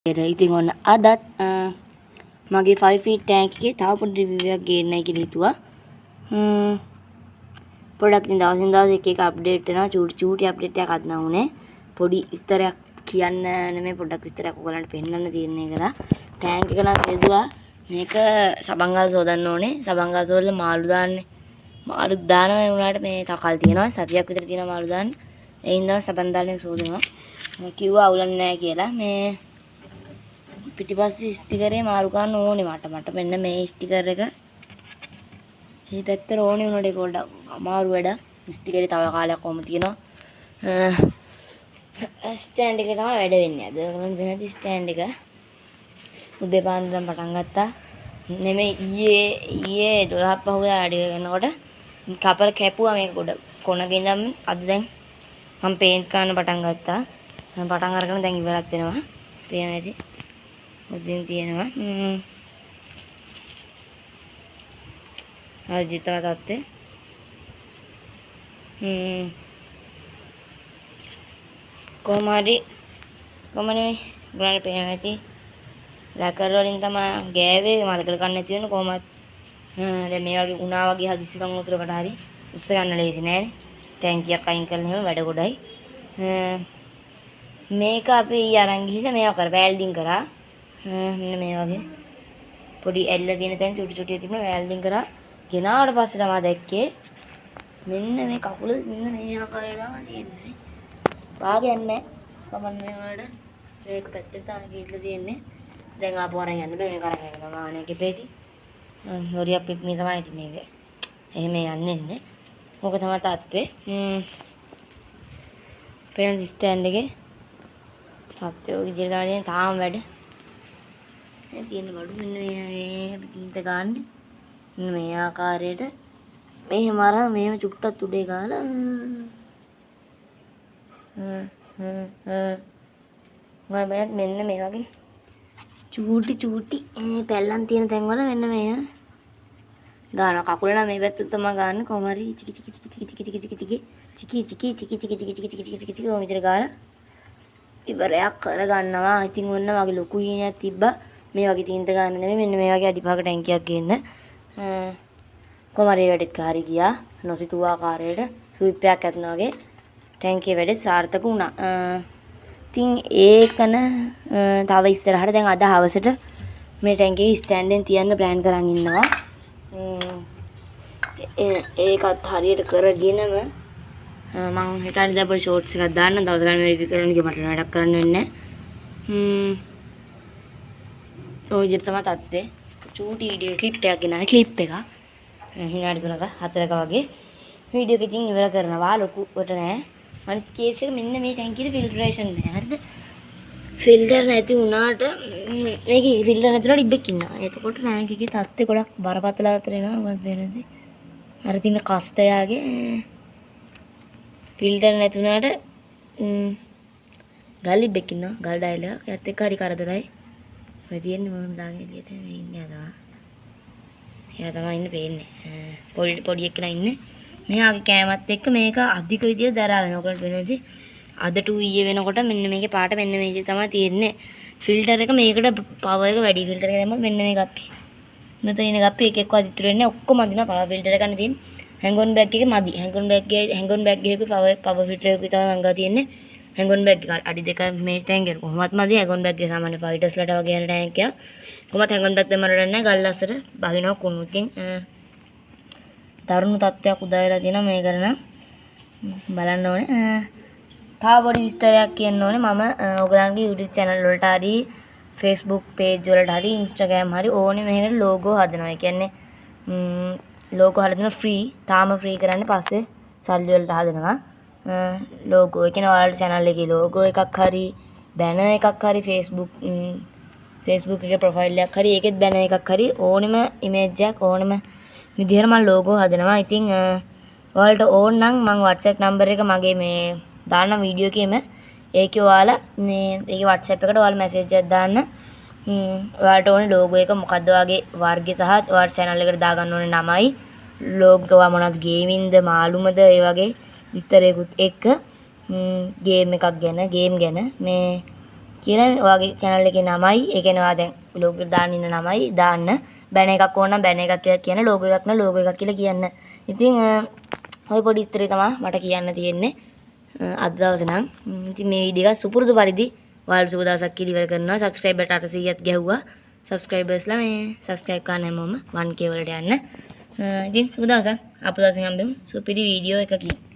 ඉතින් ඔන්න අදත් මගේ 5 feet tank එකේ තව පොඩි review එකක් ගේන්නයි කියලා හිතුවා. පොඩක් ඉතින් දවසින් දවස් එක අප්ඩේට් වෙනවා. චූටි අප්ඩේට් එකක් අද නම් උනේ. පොඩි විස්තරයක් කියන්න නෙමෙයි පොඩක් විස්තරයක් ඔයගලන්ට පෙන්නන්න තීරණය කරා. ටැංක් එක නම් හදුවා. මේක සබංගල් සෝදන්න ඕනේ. සබංගල් සෝදලා මාළු දාන්නේ. මාළු දානවා වුණාට මේ තව කල් තියෙනවා. සතියක් විතර තියෙනවා මාළු දාන්න. ඒ හින්දා සබන් දාලා සෝදනවා. කිව්වා අවුලන්නේ නැහැ කියලා. මේ පිටිපස්සේ ස්ටිකරේ මාරු ගන්න ඕනේ මට මෙන්න මේ ස්ටිකර් එක මේ පැත්තට ඕනේ උනට ඒක පොඩ්ඩක් අමාරු වැඩ ස්ටිකරේ තව කාලයක් කොහොම තියෙනවා ස්ටෑන්ඩ් එක තමයි වැඩ වෙන්නේ අද ගමන් වෙනදි ස්ටෑන්ඩ් එක උදේ පාන්දරම පටන් ගත්තා නෙමෙයි ඊයේ 12ක් පහුවේ ආඩි කරනකොට කපල කැපුවා මේක පොඩ කොනක ඉඳන් අද දැන් මම පේන්ට් කරන්න පටන් ගත්තා මම පටන් අරගෙන දැන් ඉවරත් වෙනවා පේන ඇති මුදින් තියෙනවා අජිතව තත්ත්වේ කොහමරි කොමනේ ග්‍රෑන්ඩ් පේනවා ඇති ලැකර් වලින් තමයි ගෑවේ මලකල ගන්න නැති වෙන කොහමත් දැන් මේ වගේ උණා වගේ හදිස්සිකම් උතුරකට හරි උස්ස ගන්න ලේසි නෑනේ ටැංකියක් අයින් කරලා වැඩ ගොඩයි මේක අපි අරන් ගිහිල්ලා මේවා කර වැල්ඩින් කරා මෙන්න මේ වගේ පොඩි ඇල්ල තියෙන තැන් චුටි තිබුණා වැල්ඩින් කරා ගෙනාවට පස්සේ තමයි දැක්කේ මෙන්න මේ කකුල මෙන්න මේ ආකාරයටම තියෙන්නේ වාගේ යන්නේ කමන්නේ වලට මේක පැත්තට තමයි ගිහිල්ලා තියෙන්නේ දැන් ආපහු අරන් යන්න බෑ මේක අරන් යනවා මානේ කෙපේටි ලොරියක් පිප්මි තමයි ඉතින් මේක එහෙම යන්නේ නැහැ මොක තමයි තත්ත්වේ පෙන් ස්ටෑන්ඩ් එකේ තත්ත්වය ඔය විදිහට තමයි තියෙන්නේ තාම වැඩ තියෙන බඩු මෙන්න මේ අපි තීන්ත ගන්න මෙන්න මේ ආකාරයට මෙහෙම අරන් මෙහෙම චුට්ටක් උඩේ ගාලා මෙන්න මේ වගේ චූටි පැල්ලම් තියෙන තැන් වල මෙන්න මේ ගාන කකුල නම් මේ පැත්තට තමයි ගන්න කොහොම හරි චිකි ඔය විදිහට ගාලා ඉවරයක් කරගන්නවා. ඉතින් ඔන්න වගේ ලොකු හීනයක් තිබ්බා. මේ වගේ තීන්ත ගන්න නෙමෙයි මෙන්න මේ වගේ අඩිපහක ටැංකියක් ගේන්න. කොමාරේ වැඩෙත් කාරි ගියා. නොසිතූ ආකාරයට ස්විප් එකක් ඇතුන වගේ ටැංකියේ වැඩෙත් සාර්ථක වුණා. ඉතින් ඒකන තව ඉස්සරහට දැන් අද හවසට මේ ටැංකියේ ස්ටෑන්ඩෙන් තියන්න ප්ලෑන් කරන් ඉන්නවා. ඒකත් හරියට කරගෙනම මම හෙට හරි දැන් පොඩි ෂෝට්ස් එකක් දාන්න දවස් ගන්න වෙරිෆයි කරන්න ගිය මට වැඩක් කරන්න වෙන්නේ නැහැ. ඔය විදිහට තමයි තත්ත්වේ. චූටි වීඩියෝ ක්ලිප් එකක් ගෙනාවේ ක්ලිප් එක. හිනාඩි 3ක 4ක වගේ වීඩියෝ එක ඉතින් ඉවර කරනවා ලොකුවට නෑ. අනිත් කේස් එක මෙන්න මේ ටැංකියේ ෆිල්ටරේෂන් නෑ. හරිද? ෆිල්ටර් නැති වුණාට මේකේ ෆිල්ටර් නැතුණාට ඉබ්බෙක් ඉන්නවා. එතකොට ටැංකියේ තත්ත්වය ගොඩක් බරපතල අතර එනවා මම පේනදී. අර තියෙන කස්ටයාගේ ෆිල්ටර් නැතුණාට ගල් ඉබ්බෙක් ඉන්නවා. ගල් ඩයල් එක. ඒත් එක්ක හරි කරදරයි. ඔය තියෙන්නේ මොන දාගෙන එළියට මේ ඉන්නේ අදා. එයා තමයි ඉන්නේ පේන්නේ. පොඩි එක්කලා ඉන්නේ. මෙයාගේ කෑමත් එක්ක මේක අධික විදියට දරා වෙනවා. ඔයගොල්ලන්ට වෙනදී අද 2 ඊයේ වෙනකොට මෙන්න මේකේ පාට මෙන්න මේ විදිහට තමයි තියෙන්නේ. ෆිල්ටර් එක මේකට පවර් එක වැඩි ෆිල්ටර් එක දැම්මොත් මෙන්න මේ ගප්පි. මෙතන ඉන්න ගප්පි එක එක්කවත් ඉතුරු වෙන්නේ ඔක්කොම අදිනවා පවර් ෆිල්ටර් එක ගන්න තියෙන්නේ. හැන්ගොන් බෑග් එකේ මදි. හැන්ගොන් බෑග් එකේ පවර් ෆිල්ටර් එක තමයි මං ගා තියෙන්නේ. හැන්ගොන් බෑග් එක අඩි දෙක මේ ටැංක් එක කොහොමවත් මදි. හැන්ගොන් බෑග් එක සාමාන්‍ය ෆයිටර්ස්ලට වගේ යන ටැංක් එක. කොහොමත් හැන්ගොන් බෑග් දෙන්න රඩ නැහැ. ගල් අස්සට බහිනවා කුණු. ඉතින් තරුණ තත්ත්වයක් උදා වෙලා තියෙනවා මේ කරන බලන්න ඕනේ. තව පොඩි විස්තරයක් කියන්න ඕනේ. මම ඔයගලන්ගේ YouTube channel වලට හරි Facebook page වලට හරි Instagram හරි ඕනේ මේකට logo හදනවා. ඒ කියන්නේ logo හදන free තාම free කරන්න පස්සේ සල්ලි වලට හදනවා. logo ඒ කියන්නේ ඔයාලගේ channel එකේ logo එකක් හරි banner එකක් හරි Facebook එකේ profile එකක් හරි ඒකෙත් banner එකක් හරි ඕනෙම image එකක් ඕනෙම විදිහට මම logo හදනවා. ඉතින් ඔයාලට ඕන නම් මම WhatsApp number එක මගේ මේ දාන්න වීඩියෝ එකේම ඒකේ ඔයාලා මේ ඒකේ WhatsApp එකට ඔයාලා message එකක් දාන්න. ඔයාලට ඕනේ logo එක මොකද්ද වගේ වර්ගය සහ ඔයාලා channel එකට දාගන්න ඕනේ නමයි logo එක මොනවද ගේමින්ද මාළුමද ඒ වගේ විස්තරයකුත් එක්ක ගේම් එකක් ගැන ගේම් ගැන මේ කියලා ඔයාගේ channel එකේ නමයි ඒ කියන්නේ ඔයා දැන් blog එකට දාන්න ඉන්න නමයි දාන්න බැන එකක් ඕන නම් බැන එකක් කියලා කියන්න logo එකක් නම් logo එකක් කියලා කියන්න. ඉතින් ඔය පොඩි ඉස්තරේ තමයි මට කියන්න තියෙන්නේ අද දවසේ නම්. ඉතින් මේ වීඩියෝ එක සුපුරුදු පරිදි ඔයාලට සුබ දවසක් කියලා ඉවර කරනවා. subscriber 800ක් ගැහුවා. subscribersලා මේ subscribe කරන්න හැමෝම 1k වලට යන්න. ඉතින් සුබ දවසක්. අපු දවසෙන් හම්බෙමු සුපිරි වීඩියෝ එකකින්.